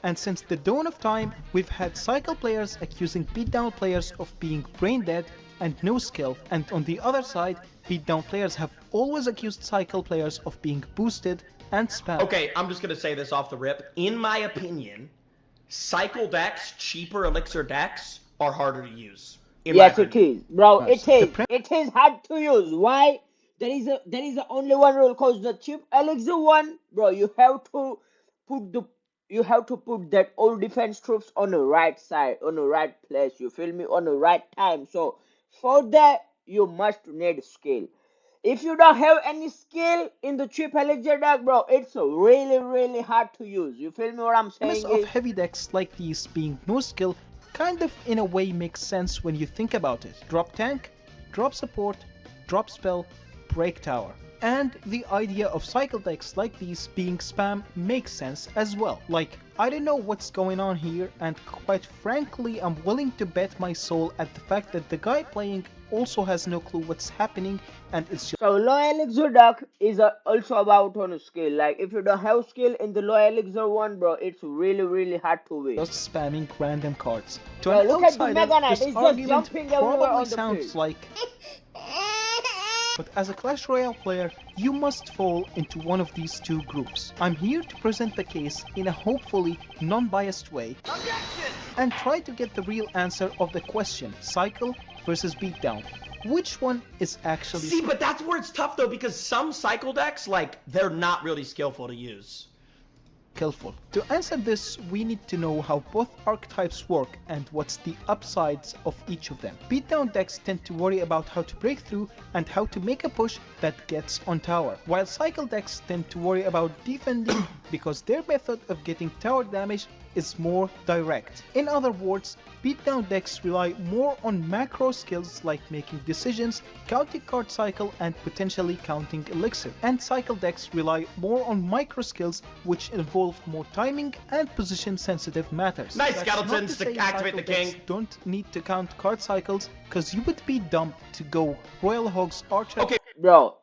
And since the dawn of time, we've had cycle players accusing beatdown players of being brain dead and no skill, and on the other side, beatdown players have always accused cycle players of being boosted and spam. Okay, I'm just gonna say this off the rip. In my opinion, cycle decks, cheaper elixir decks, are harder to use. Yes, it is, bro. Nice. It is. It is hard to use. Why? There is only one rule. Cause the cheap elixir one, bro, you have to put that old defense troops on the right side, on the right place. You feel me? On the right time. So for that, you must need skill. If you don't have any skill in the cheap elixir deck, bro, it's really hard to use. You feel me? What I'm premise saying of is, heavy decks like these being no skill kind of in a way makes sense when you think about it. Drop tank, drop support, drop spell, break tower. And the idea of cycle decks like these being spam makes sense as well. Like, I don't know what's going on here, and quite frankly I'm willing to bet my soul at the fact that the guy playing also has no clue what's happening, and it's so low elixir deck is also about on skill. Like if you don't have skill in the low elixir one, bro, it's really hard to win. just spamming random cards. To Bro, an look at the outsider, Mega Knight, this it's just argument jumping everywhere probably on the sounds field. like... But as a Clash Royale player, you must fall into one of these two groups. I'm here to present the case in a hopefully non-biased way and try to get the real answer of the question, cycle versus beatdown. Which one is actually... See, but that's where it's tough though, because some cycle decks, like, they're not really skillful to use. skillful? To answer this, we need to know how both archetypes work and what's the upsides of each of them. Beatdown decks tend to worry about how to break through and how to make a push that gets on tower, while cycle decks tend to worry about defending because their method of getting tower damage is more direct. In other words, beatdown decks rely more on macro skills like making decisions, counting card cycle, and potentially counting elixir. And cycle decks rely more on micro skills which involve more timing and position sensitive matters. Nice That's not skeletons to say activate cycle the king. decks don't need to count card cycles, cause you would be dumb to go Royal Hogs Archer. Okay, Bro,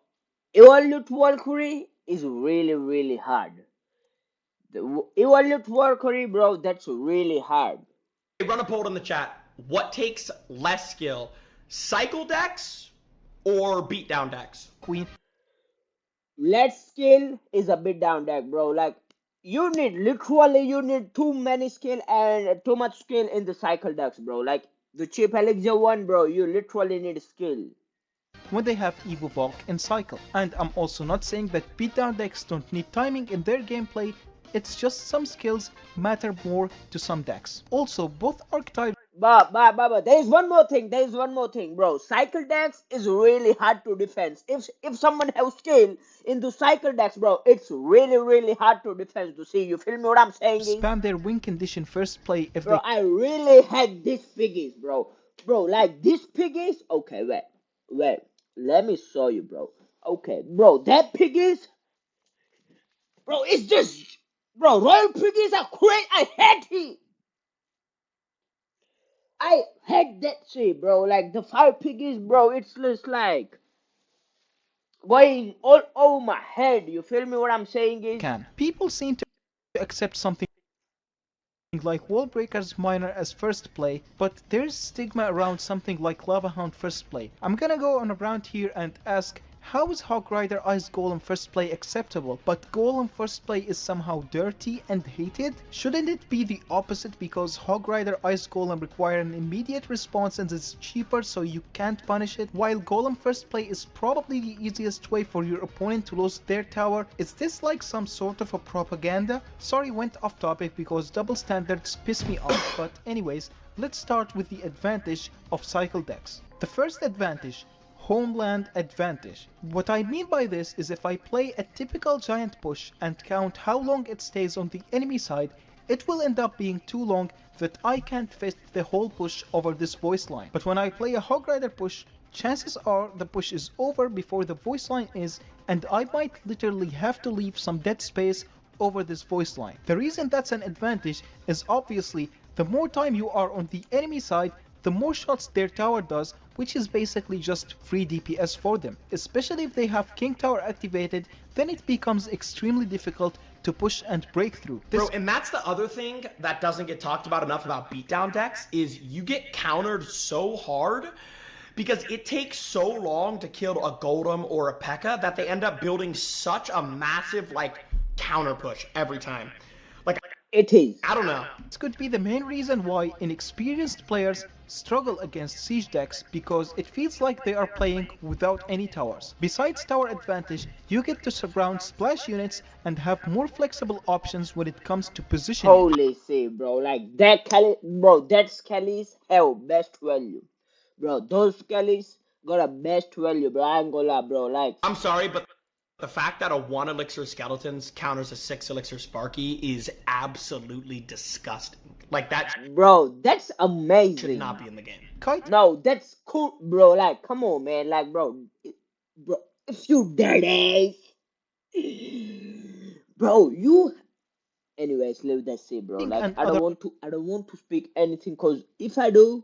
Evolute Valkyrie is really hard. The Evolute Valkyrie, bro, that's really hard. run a poll in the chat. What takes less skill? Cycle decks or beatdown decks? Queen. Less skill is a bit down deck, bro. Like you need too many skill and too much skill in the cycle decks, bro. Like the cheap elixir one, bro, you literally need skill. When they have Imjobaka in cycle. And I'm also not saying that beatdown decks don't need timing in their gameplay, it's just some skills matter more to some decks. Also, both archetypes But there is one more thing, bro. Cycle decks is really hard to defend. If someone has skill in the cycle decks, bro, it's really hard to defend. To see, you feel me? What I'm saying is, spam their win condition first play if bro, I really had these piggies, bro. Bro, like these piggies. Okay, wait. Let me show you, bro. Okay, bro, that piggies, bro, it's just, bro, royal piggies are crazy. I hate it. I hate that shit, bro. Like the fire piggies, bro. It's just like going all over my head. You feel me? What I'm saying is, can. People seem to accept something like Wall Breakers Minor as first play, but there's stigma around something like Lava Hound first play. I'm gonna go on around here and ask, how is Hog Rider Ice Golem first play acceptable, but Golem first play is somehow dirty and hated? Shouldn't it be the opposite, because Hog Rider Ice Golem require an immediate response and is cheaper so you can't punish it, while Golem first play is probably the easiest way for your opponent to lose their tower? Is this like some sort of a propaganda? Sorry, went off topic because double standards piss me off, but anyways, let's start with the advantage of cycle decks. The first advantage, homeland advantage. What I mean by this is if I play a typical giant push and count how long it stays on the enemy side, it will end up being too long that I can't fit the whole push over this voice line. But when I play a Hog Rider push, chances are the push is over before the voice line is, and I might literally have to leave some dead space over this voice line. The reason that's an advantage is obviously the more time you are on the enemy side, the more shots their tower does, which is basically just free DPS for them. Especially if they have King Tower activated, then it becomes extremely difficult to push and break through. Bro, and that's the other thing that doesn't get talked about enough about beatdown decks is you get countered so hard because it takes so long to kill a Golem or a P.E.K.K.A that they end up building such a massive, like, counter push every time. Like, It is. I don't know. This could be the main reason why inexperienced players struggle against siege decks, because it feels like they are playing without any towers. Besides tower advantage, you get to surround splash units and have more flexible options when it comes to positioning. Holy shit, bro. Like that Kelly, bro, that Skelly's hell best value. Bro, those Skellies got a best value, bro. I ain't gonna lie, bro. Like, I'm sorry, but the fact that a 1 elixir skeletons counters a 6 elixir Sparky is absolutely disgusting. Like, that bro, that's amazing. should not be in the game. Kite No, that's cool, bro. Like, come on, man. Like, bro, if you dead ass, bro, you. Anyways, leave that shit, bro. Like, and I other- don't want to speak anything, cause if I do,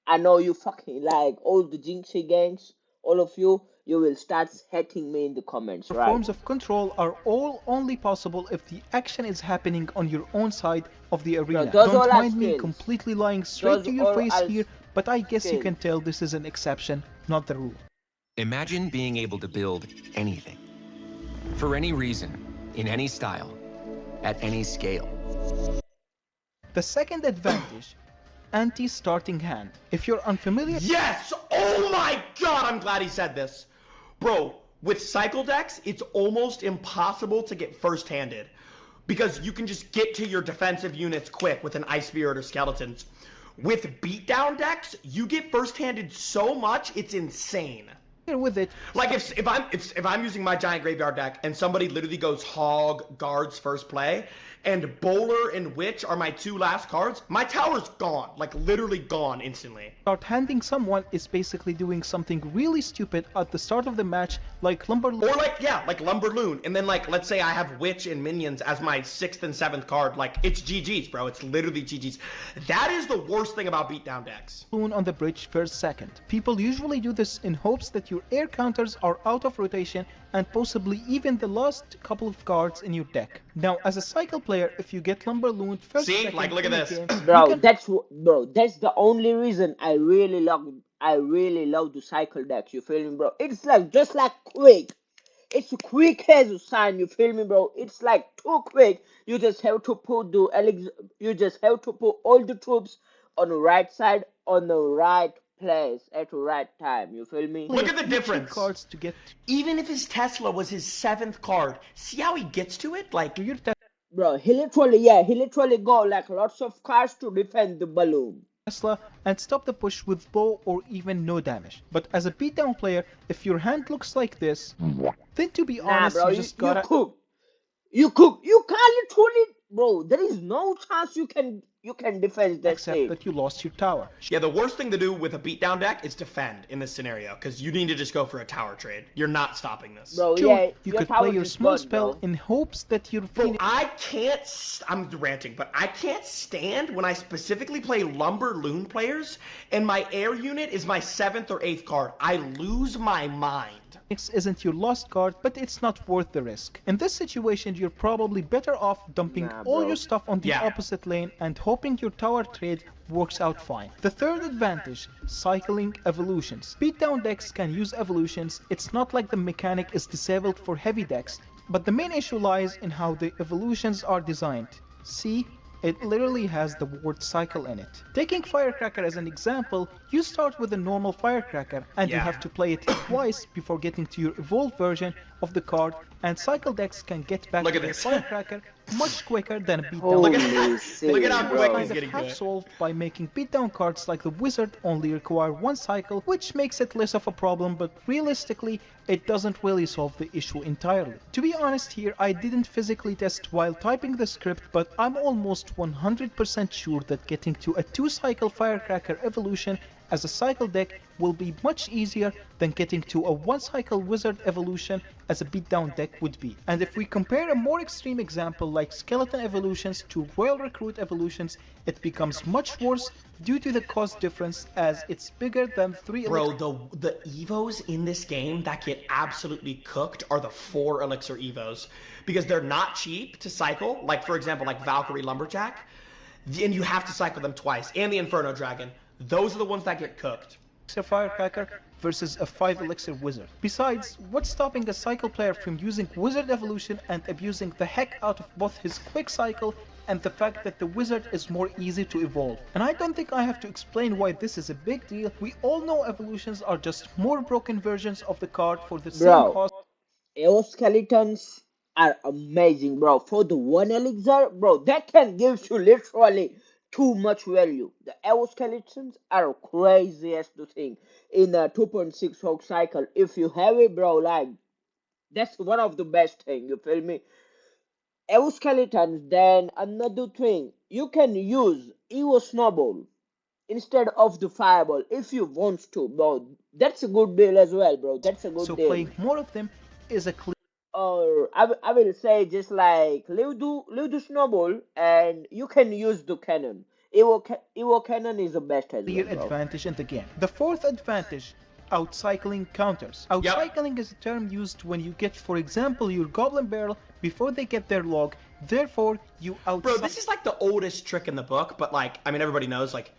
I know you fucking like all the Jynxzi gangs, all of you. You will start hating me in the comments, right? forms of control are all only possible if the action is happening on your own side of the arena. those all Don't are mind me skills. completely lying straight Those to your all face are here, but I guess you skills. can tell this is an exception, not the rule. Imagine being able to build anything, for any reason, in any style, at any scale. The second advantage, anti-starting hand. If you're unfamiliar, Yes! Oh my god, I'm glad he said this. Bro, with cycle decks, it's almost impossible to get first-handed. Because you can just get to your defensive units quick with an Ice Spirit or Skeletons. With beatdown decks, you get first-handed so much, it's insane. with it, Like if I'm using my giant graveyard deck and somebody literally goes hog guards first play, and bowler and witch are my 2 last cards, my tower's gone, like literally gone instantly. start handing someone is basically doing something really stupid at the start of the match, like Lumber. Or like Lumberloon, and then like let's say I have witch and minions as my 6th and 7th card, like it's GG's, bro. It's literally GG's. That is the worst thing about beatdown decks. On the bridge first second. People usually do this in hopes that your air counters are out of rotation and possibly even the last couple of cards in your deck. Now, as a cycle player, if you get Lumberloon first See? second Like, look in at the this. game, Bro, you can that's the only reason I really love the cycle decks, you feel me, bro? It's like just like quick. It's quick as a sign, you feel me, bro? It's like too quick. You just have to put all the troops on the right side, on the right place at the right time, you feel me? Look at the cheap difference. cards to get Even if his Tesla was his 7th card, see how he gets to it? Like, to your Bro, he literally got like lots of cards to defend the balloon. Tesla and stop the push with low or even no damage. But as a beatdown player, if your hand looks like this, then to be Nah, honest, bro, you just gotta cook. You cook. You can't literally, bro. There is no chance you can defend that accept shit. that you lost your tower. yeah, the worst thing to do with a beatdown deck is defend in this scenario, because you need to just go for a tower trade. You're not stopping this. Bro, Sure, yeah, you your could tower play your is small gone, spell bro. in hopes that your Bro, Phoenix I can't. I'm ranting, but I can't stand when I specifically play Lumberloon players and my air unit is my 7th or 8th card. I lose my mind. isn't your lost card, but it's not worth the risk. In this situation, you're probably better off dumping Nah, all bro. your stuff on the Yeah. opposite lane and hoping your tower trade works out fine. The third advantage, cycling evolutions. Beatdown decks can use evolutions. It's not like the mechanic is disabled for heavy decks, but the main issue lies in how the evolutions are designed. See? It literally has the word cycle in it. Taking Firecracker as an example, you start with a normal Firecracker and you Yeah. have to play it twice before getting to your evolved version of the card, and cycle decks can get back Look to at their this. Firecracker much quicker than a beatdown Holy deck. shit, look at how bro. quick Kind he's of getting to half it. solved by making beatdown cards like the Wizard only require 1 cycle, which makes it less of a problem, but realistically, it doesn't really solve the issue entirely. To be honest here, I didn't physically test while typing the script, but I'm almost 100% sure that getting to a 2-cycle Firecracker evolution as a cycle deck will be much easier than getting to a one-cycle wizard evolution as a beatdown deck would be. And if we compare a more extreme example like skeleton evolutions to royal recruit evolutions, it becomes much worse due to the cost difference as it's bigger than 3 Bro, the evos in this game that get absolutely cooked are the 4 elixir evos because they're not cheap to cycle, like for example like Valkyrie Lumberjack, and you have to cycle them twice, and the Inferno Dragon. Those are the ones that get cooked. Firecracker versus a 5 elixir wizard. Besides, what's stopping a cycle player from using wizard evolution and abusing the heck out of both his quick cycle and the fact that the wizard is more easy to evolve? And I don't think I have to explain why this is a big deal. We all know evolutions are just more broken versions of the card for the same cost. Evo skeletons are amazing, bro. For the 1 elixir, bro, that can give you literally too much value. The Evo skeletons are crazy as the thing in a 2.6 hog cycle. If you have it, bro, like that's one of the best thing. You feel me? Evo skeletons. Then another thing, you can use Evo snowball instead of the fireball if you want to, bro. That's a good deal as well, bro. That's a good So deal. playing more of them is a clear. Or I will say just like leave the snowball and you can use the cannon. Evo cannon is the best as well, bro. Advantage in the game. The fourth advantage, outcycling counters. Outcycling is a term used when you get, for example, your goblin barrel before they get their log. Therefore, you outcycle. Bro, this is like the oldest trick in the book, but like, I mean, everybody knows, like,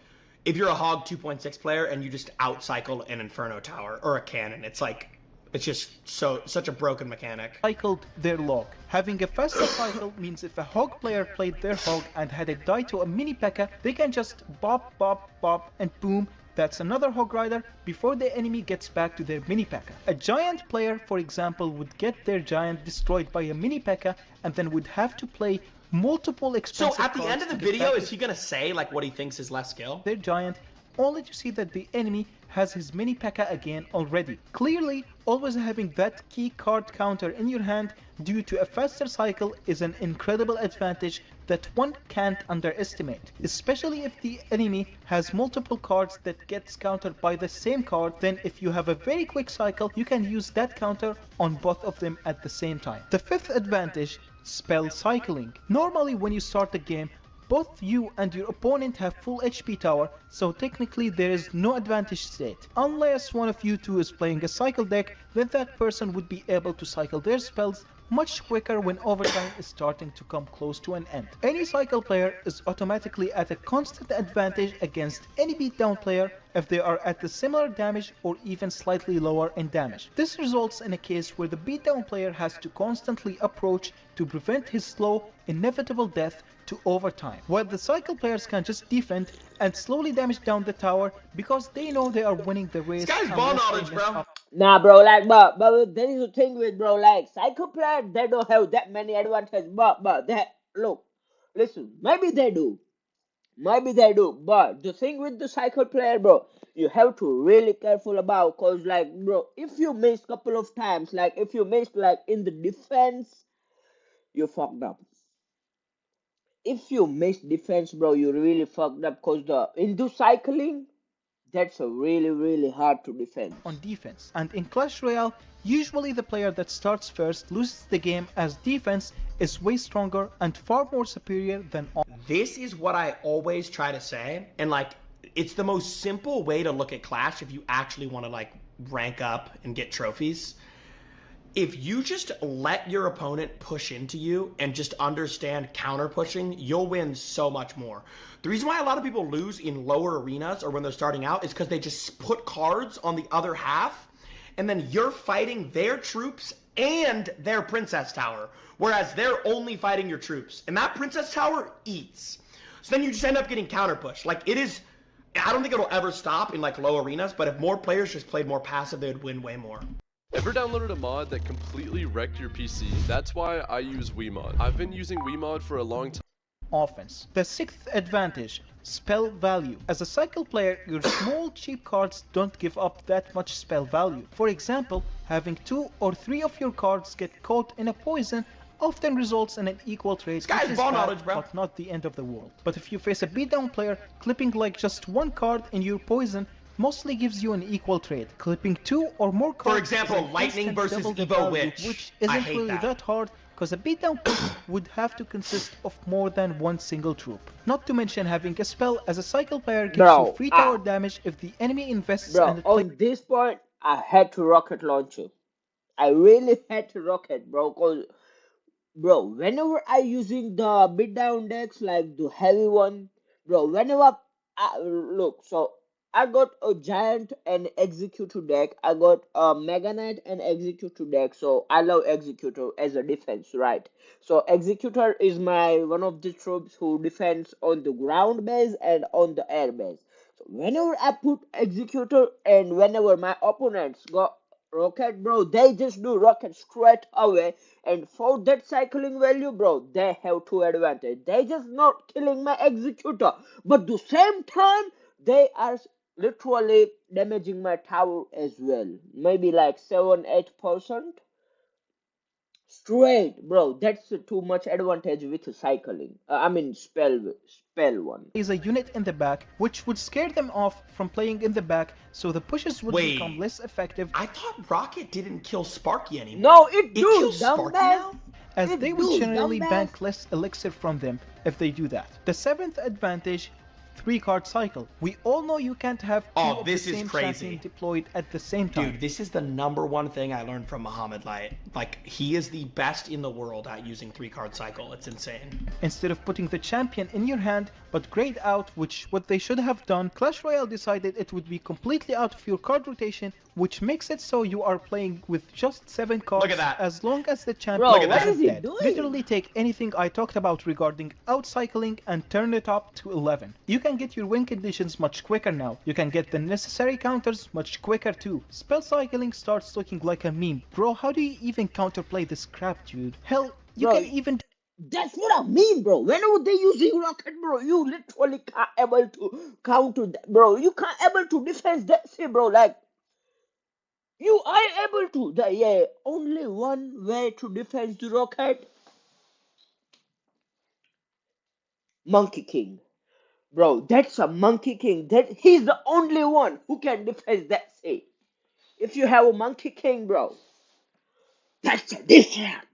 if you're a Hog 2.6 player and you just outcycle an Inferno Tower or a cannon, it's like, it's just such a broken mechanic. Cycled their log. Having a faster cycle means if a hog player played their hog and had it die to a mini P.E.K.K.A, they can just bop, bop, bop, and boom, that's another hog rider before the enemy gets back to their mini P.E.K.K.A. A giant player, for example, would get their giant destroyed by a mini P.E.K.K.A and then would have to play multiple expensive So at the end cards of the to get video, back is he gonna say like what he thinks is less skill? their giant, only to see that the enemy has his mini P.E.K.K.A again already. Clearly, always having that key card counter in your hand due to a faster cycle is an incredible advantage that one can't underestimate. Especially if the enemy has multiple cards that gets countered by the same card, then if you have a very quick cycle, you can use that counter on both of them at the same time. The fifth advantage, spell cycling. Normally when you start the game, both you and your opponent have full HP tower, so technically there is no advantage state. Unless one of you two is playing a cycle deck, then that person would be able to cycle their spells much quicker when overtime is starting to come close to an end. Any cycle player is automatically at a constant advantage against any beatdown player if they are at the similar damage or even slightly lower in damage. This results in a case where the beatdown player has to constantly approach to prevent his slow, inevitable death to overtime, while the cycle players can just defend and slowly damage down the tower because they know they are winning the race. This guy's ball knowledge, bro. Nah, bro, like, but there is a thing with, bro, like, cycle players, they don't have that many advantages, but that, look, listen, maybe they do, but the thing with the cycle player, bro, you have to really careful about, cause, like, bro, if you miss couple of times, like, if you miss, like, in the defense, you fucked up. If you miss defense, bro, you really fucked up, cause into cycling, that's a really hard to defend. On defense. And in Clash Royale, usually the player that starts first loses the game as defense is way stronger and far more superior than all. This is what I always try to say, and like, it's the most simple way to look at Clash if you actually want to like rank up and get trophies. If you just let your opponent push into you and just understand counter pushing, you'll win so much more. The reason why a lot of people lose in lower arenas or when they're starting out is because they just put cards on the other half and then you're fighting their troops and their princess tower, whereas they're only fighting your troops. And that princess tower eats. So then you just end up getting counter pushed. Like it is, I don't think it'll ever stop in like low arenas, but if more players just played more passive, they would win way more. Ever downloaded a mod that completely wrecked your PC? That's why I use WeMod. I've been using WeMod for a long time. Offense. The sixth advantage, spell value. As a cycle player, your small cheap cards don't give up that much spell value. For example, having 2 or 3 of your cards get caught in a poison often results in an equal trade, This guy's which is ball bad, knowledge, bro. but not the end of the world. But if you face a beatdown player clipping like just 1 card in your poison, mostly gives you an equal trade. Clipping 2 or more cards For example, is an Lightning instant versus double the Evo value, Witch. which I isn't hate really that hard, because a beatdown push would have to consist of more than one single troop. Not to mention having a spell as a cycle player gives you Bro, free tower damage if the enemy invests bro, and it plays on this point, I had to rocket launcher. I really had to rocket, bro, cause bro, whenever I using the beat down decks like the heavy one, bro, whenever I look, so I got a giant and executor deck. I got a mega knight and executor deck. So I love executor as a defense, right? So executor is my one of the troops who defends on the ground base and on the air base. So whenever I put executor and whenever my opponents got rocket, bro, they just do rocket straight away, and for that cycling value, bro, they have two advantage. They just not killing my executor, but the same time they are literally damaging my tower as well. Maybe like 7-8% straight, bro. That's too much advantage with cycling. I mean spell one. a unit in the back, which would scare them off from playing in the back, so the pushes would become Wait, less effective, I thought Rocket didn't kill Sparky anymore. No, it It do, kills Sparky dumbass. now? as It they would do, generally dumbass. bank less elixir from them if they do that. The seventh advantage, 3-card cycle. We all know you can't have two Oh, of the this is same crazy. champion deployed at the same time. Dude, this is the #1 thing I learned from Muhammad Light. Like, he is the best in the world at using 3-card cycle. It's insane. Instead of putting the champion in your hand but grayed out, which what they should have done, Clash Royale decided it would be completely out of your card rotation, which makes it so you are playing with just 7 cards Look at that. as long as the champion Bro, Look at what that. is isn't he dead. doing? Literally take anything I talked about regarding outcycling and turn it up to 11. You can get your win conditions much quicker now. You can get the necessary counters much quicker too. Spell cycling starts looking like a meme. Bro, how do you even counterplay this crap, dude? Hell, you Bro, can even that's what I mean, bro. Whenever they using rocket, bro, you literally can't able to counter that, bro. You can't able to defend that shit, bro. Like you are able to. Yeah, only one way to defend the rocket, Monkey King, bro. That's a Monkey King. That he's the only one who can defend that shit. If you have a Monkey King, bro, that's a different.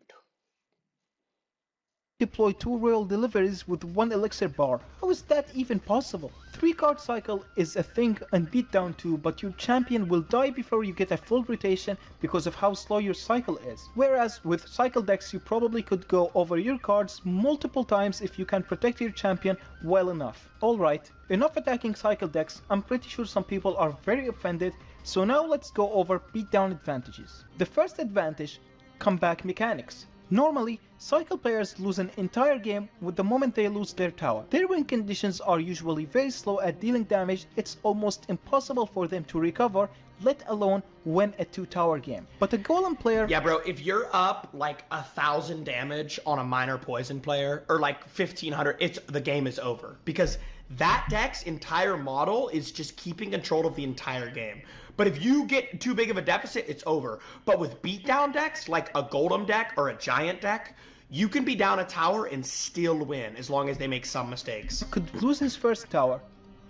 deploy 2 royal deliveries with 1 elixir bar. How is that even possible? 3-card cycle is a thing and beatdown too, but your champion will die before you get a full rotation because of how slow your cycle is. Whereas with cycle decks you probably could go over your cards multiple times if you can protect your champion well enough. Alright, enough attacking cycle decks. I'm pretty sure some people are very offended, so now let's go over beatdown advantages. The first advantage, comeback mechanics. Normally, cycle players lose an entire game with the moment they lose their tower. Their win conditions are usually very slow at dealing damage. It's almost impossible for them to recover, let alone win a 2-tower game. But a golem player... Yeah, bro, if you're up like 1,000 damage on a minor poison player, or like 1,500, the game is over. Because that deck's entire model is just keeping control of the entire game. But if you get too big of a deficit, it's over. But with beatdown decks, like a golem deck or a giant deck, you can be down a tower and still win as long as they make some mistakes. could lose his first tower,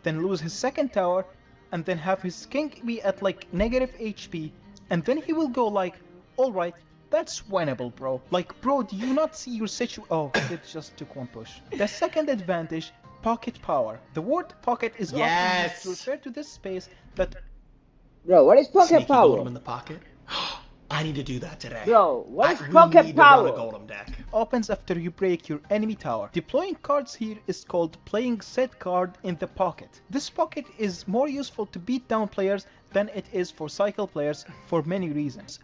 then lose his second tower, and then have his king be at like negative HP, and then he will go like, alright, that's winnable, bro. Like, bro, do you not see your Oh, it just took 1 push. The second advantage, pocket power. The word pocket is often used to refer to this space that... Bro, what is pocket Sneaky power? golem in the pocket. I need to do that today. Bro, what is we pocket need power? to run a golem deck. opens after you break your enemy tower. Deploying cards here is called playing said card in the pocket. This pocket is more useful to beat down players than it is for cycle players for many reasons.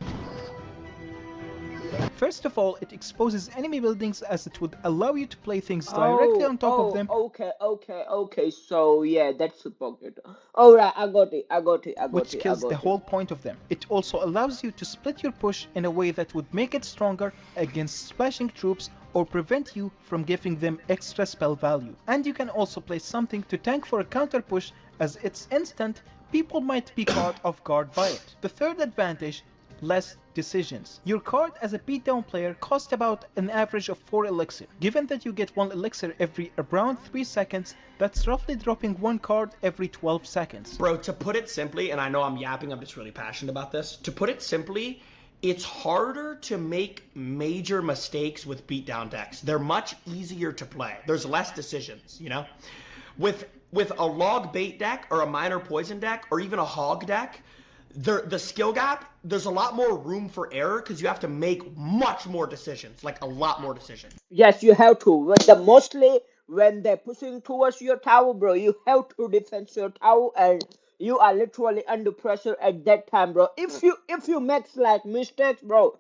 First of all, it exposes enemy buildings as it would allow you to play things directly on top of them. Okay. So yeah, that's a pocket. Alright, I got it. Which kills the whole point of them. It also allows you to split your push in a way that would make it stronger against splashing troops or prevent you from giving them extra spell value. And you can also play something to tank for a counter push, as it's instant, people might be caught off guard by it. The third advantage, less decisions. Your card as a beatdown player costs about an average of 4 elixir. Given that you get 1 elixir every around 3 seconds, that's roughly dropping 1 card every 12 seconds. Bro, to put it simply, and I know I'm yapping, I'm just really passionate about this. To put it simply, it's harder to make major mistakes with beatdown decks. They're much easier to play. There's less decisions, you know? With a log bait deck or a minor poison deck or even a hog deck, the skill gap, there's a lot more room for error because you have to make much more decisions, like a lot more decisions. Yes, you have to. Mostly when they're pushing towards your tower, bro, you have to defend your tower, and you are literally under pressure at that time, bro. If you make like mistakes, bro,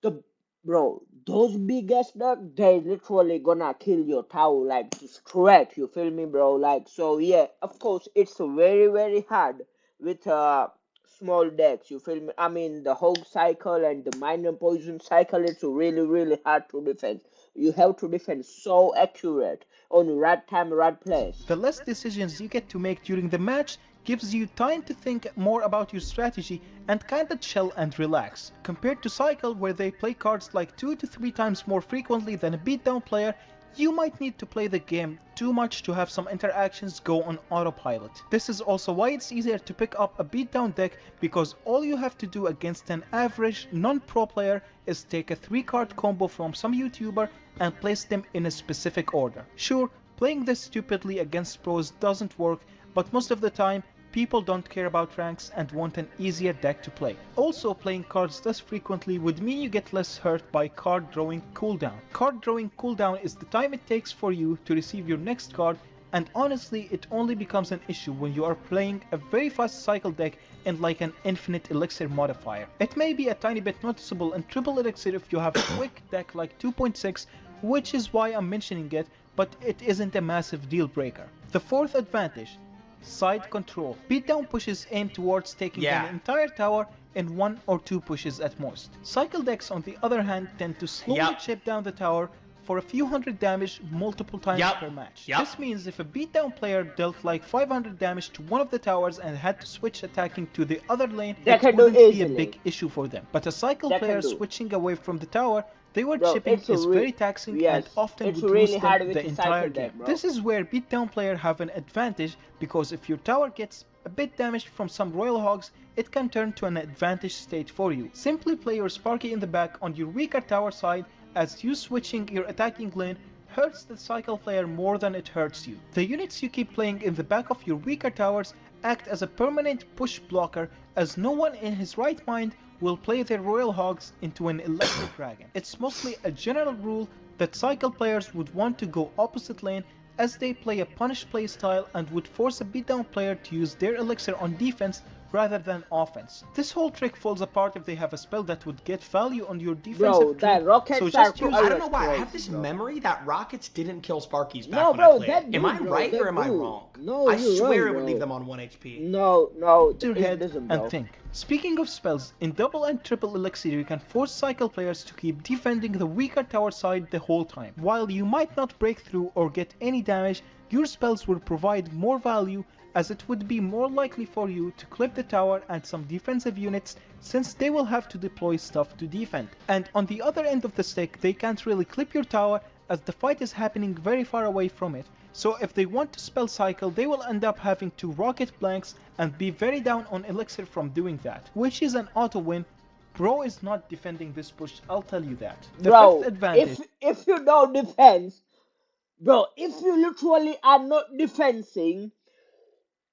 the bro, those biggest duck, they literally gonna kill your tower like straight. You feel me, bro? Like, so yeah, of course it's very very hard with small decks. You feel me? I mean, the hog cycle and the minor poison cycle, it's really really hard to defend. You have to defend so accurate on right time, right place. The less decisions you get to make during the match gives you time to think more about your strategy and kinda chill and relax. Compared to Cycle, where they play cards like 2 to 3 times more frequently than a beatdown player, you might need to play the game too much to have some interactions go on autopilot. This is also why it's easier to pick up a beatdown deck, because all you have to do against an average non-pro player is take a 3-card combo from some YouTuber and place them in a specific order. Sure, playing this stupidly against pros doesn't work, but most of the time, people don't care about ranks and want an easier deck to play. Also, playing cards thus frequently would mean you get less hurt by card drawing cooldown. Card drawing cooldown is the time it takes for you to receive your next card, and honestly it only becomes an issue when you are playing a very fast cycle deck and like an infinite elixir modifier. It may be a tiny bit noticeable in triple elixir if you have a quick deck like 2.6, which is why I'm mentioning it, but it isn't a massive deal breaker. The fourth advantage: side control. Beatdown pushes aim towards taking an entire tower in 1 or 2 pushes at most. Cycle decks, on the other hand, tend to slowly chip down the tower for a few hundred damage multiple times per match. This means if a beatdown player dealt like 500 damage to one of the towers and had to switch attacking to the other lane, it wouldn't be a big issue for them. But a cycle player switching away from the tower they were chipping is very taxing and often would lose them the entire game. This is where beatdown players have an advantage, because if your tower gets a bit damaged from some royal hogs, it can turn to an advantage state for you. Simply play your Sparky in the back on your weaker tower side, as you switching your attacking lane hurts the cycle player more than it hurts you. The units you keep playing in the back of your weaker towers act as a permanent push blocker, as no one in his right mind will play their royal hogs into an electric dragon. It's mostly a general rule that cycle players would want to go opposite lane, as they play a punish playstyle and would force a beatdown player to use their elixir on defense rather than offense. This whole trick falls apart if they have a spell that would get value on your defensive that rockets so just use, I don't know why, I have this memory that rockets didn't kill Sparkies back when I played. Am I right or am I wrong? No, I swear right, it would leave them on 1 HP. No, your head and think. Speaking of spells, in double and triple elixir you can force cycle players to keep defending the weaker tower side the whole time. While you might not break through or get any damage, your spells will provide more value, as it would be more likely for you to clip the tower and some defensive units, since they will have to deploy stuff to defend. And on the other end of the stick, they can't really clip your tower, as the fight is happening very far away from it. So if they want to spell cycle, they will end up having to rocket blanks and be very down on elixir from doing that, which is an auto win. Bro is not defending this push, I'll tell you that. The fifth advantage, if you don't defend, bro, if you literally are not defending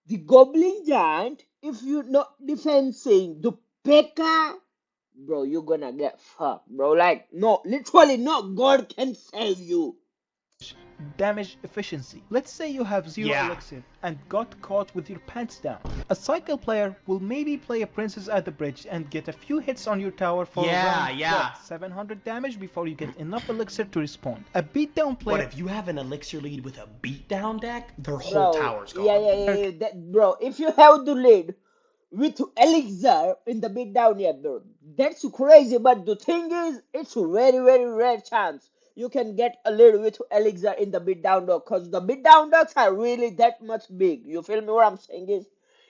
the goblin giant, if you're not defending the P.E.K.K.A, bro, you're gonna get fucked, bro. Like, no, literally not God can save you. damage efficiency. Let's say you have 0 elixir and got caught with your pants down. A cycle player will maybe play a princess at the bridge and get a few hits on your tower for around 700 damage before you get enough elixir to respawn. A beatdown player... But if you have an elixir lead with a beatdown deck, their whole tower's gone. Yeah. Bro, if you have the lead with elixir in the beatdown, bro, that's crazy. But the thing is, it's a very, very rare chance you can get a lead with elixir in the beatdown dog, because the beatdown dogs are really that much big. You feel me? What I'm saying is,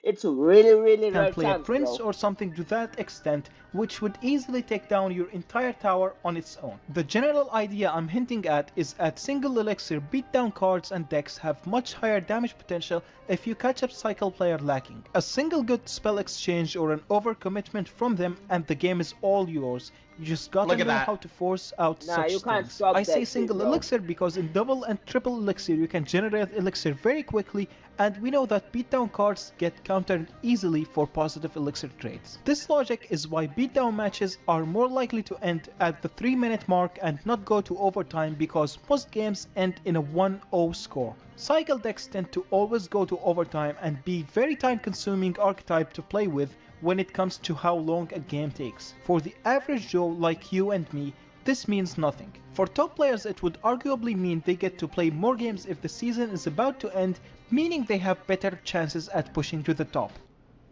It's a really can right play a chance, prince bro. or something to that extent, which would easily take down your entire tower on its own. The general idea I'm hinting at is at single elixir beatdown cards and decks have much higher damage potential if you catch a cycle player lacking. A single good spell exchange or an overcommitment from them and the game is all yours. You just gotta Look at know that. how to force out Nah, you such can't things. I stop say that shit, single bro. elixir because in double and triple elixir you can generate elixir very quickly, and we know that beatdown cards get countered easily for positive elixir trades. This logic is why beatdown matches are more likely to end at the 3-minute mark and not go to overtime, because most games end in a 1-0 score. Cycle decks tend to always go to overtime and be very time consuming archetype to play with when it comes to how long a game takes. For the average Joe like you and me, this means nothing. For top players it would arguably mean they get to play more games if the season is about to end, meaning they have better chances at pushing to the top.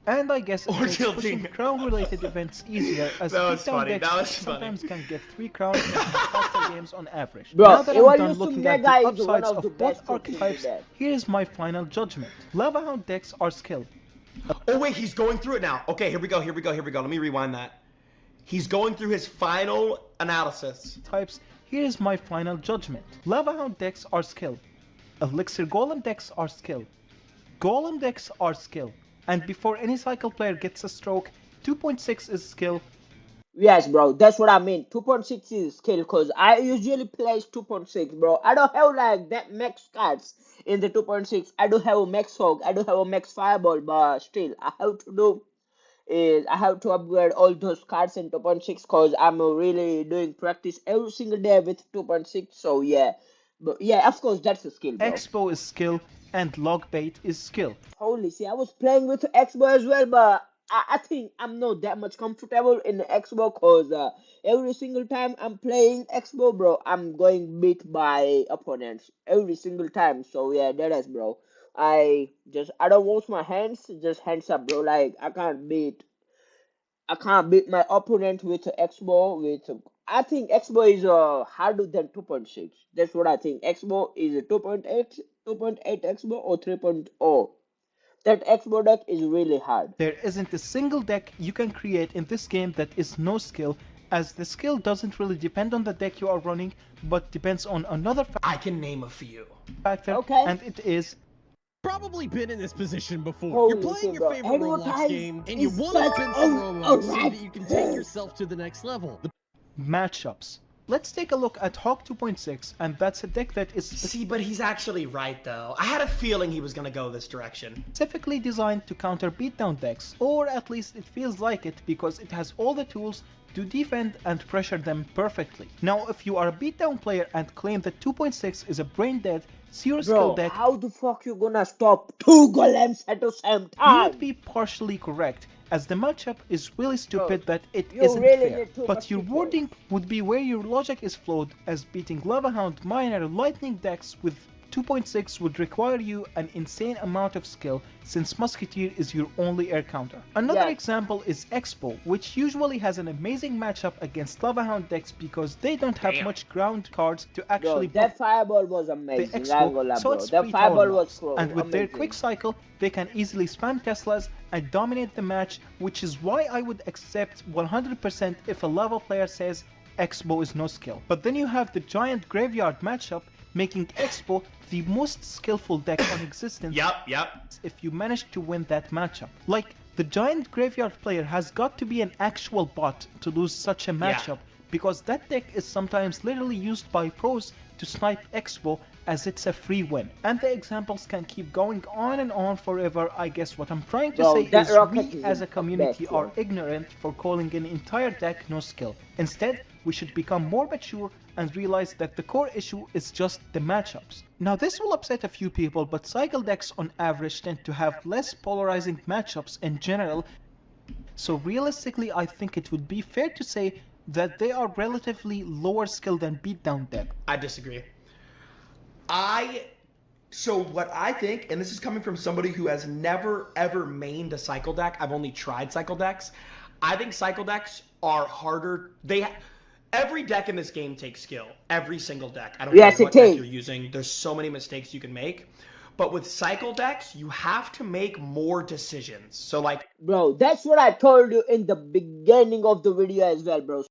And I guess it Or makes tilting. pushing crown-related events easier, as That was beatdown funny, decks that was sometimes funny. can get 3 crowns and have faster games on average. Bro, Now that I'm done Evolution looking at Mega the is one upsides of the of both best things to do archetypes, that. here is my final judgment. Lava Hound decks are skill. Oh wait, he's going through it now. Okay, here we go. Let me rewind that. He's going through his final analysis. Types, here is my final judgment. Lava Hound decks are skill. Elixir Golem decks are skill. Golem decks are skill. And before any cycle player gets a stroke, 2.6 is skill. Yes, bro, that's what I mean. 2.6 is skill, cause I usually play 2.6, bro. I don't have like that max cards in the 2.6. I do have a max hog, I do have a max fireball, but still, I have to do is I have to upgrade all those cards in 2.6, cause I'm really doing practice every single day with 2.6. So yeah, but yeah, of course that's a skill, bro. Expo is skill. And Log Bait is skill. Holy see, I was playing with Xbox as well, but I think I'm not that much comfortable in the Xbox, cause every single time I'm playing Xbox, bro, I'm going beat by opponents every single time. So yeah, that is, bro. I don't wash my hands, just hands up, bro. Like I can't beat my opponent with Xbox with. I think Xbox is harder than 2.6. That's what I think. Xbox is a 2.8, 2.8 Xbox or 3.0. That Expo deck is really hard. There isn't a single deck you can create in this game that is no skill, as the skill doesn't really depend on the deck you are running, but depends on another I can name a few. factor, Okay. and it is Probably been in this position before. Holy You're playing shit, your bro. favorite Roblox Advertise game, and you is want to such spend a- some a Robux so right that you can take thing. yourself to the next level. The matchups. Let's take a look at Hawk 2.6, and that's a deck that is See, but he's actually right though. I had a feeling he was gonna go this direction. specifically designed to counter beatdown decks, or at least it feels like it because it has all the tools to defend and pressure them perfectly. Now, if you are a beatdown player and claim that 2.6 is a brain dead, zero skill Bro, deck, how the fuck you gonna stop two golems at the same you time? would be partially correct, as the matchup is really stupid that it you isn't really fair. need two But your mosquitoes. wording would be where your logic is flawed, as beating Lava Hound Miner Lightning decks with 2.6 would require you an insane amount of skill, since Musketeer is your only air counter. Another Yes. example is Expo, which usually has an amazing matchup against Lava Hound decks because they don't have much ground cards to Bro, actually block that fireball was the amazing. I ain't Expo, gonna lie, so bro. it's That free fireball tower was blocks. cool. And with their amazing. quick cycle, they can easily spam Teslas and dominate the match, which is why I would accept 100% if a lava player says Expo is no skill. But then you have the giant graveyard matchup, making Expo the most skillful deck on existence Yep. if you manage to win that matchup. Like, the giant graveyard player has got to be an actual bot to lose such a matchup, because that deck is sometimes literally used by pros to snipe Expo, as it's a free win. And the examples can keep going on and on forever. I guess what I'm trying to Bro, say that is rocket we is as a the community best, are yo. ignorant for calling an entire deck no skill. Instead, we should become more mature and realize that the core issue is just the matchups. Now this will upset a few people, but cycle decks on average tend to have less polarizing matchups in general, so realistically I think it would be fair to say that they are relatively lower skill than beatdown decks. I disagree. So what I think, and this is coming from somebody who has never ever mained a cycle deck. I've only tried cycle decks. I think cycle decks are harder. Every deck in this game takes skill. Every single deck. I don't Yes, care what it deck is. you're using. There's so many mistakes you can make. But with cycle decks, you have to make more decisions. So like Bro, that's what I told you in the beginning of the video as well, bro.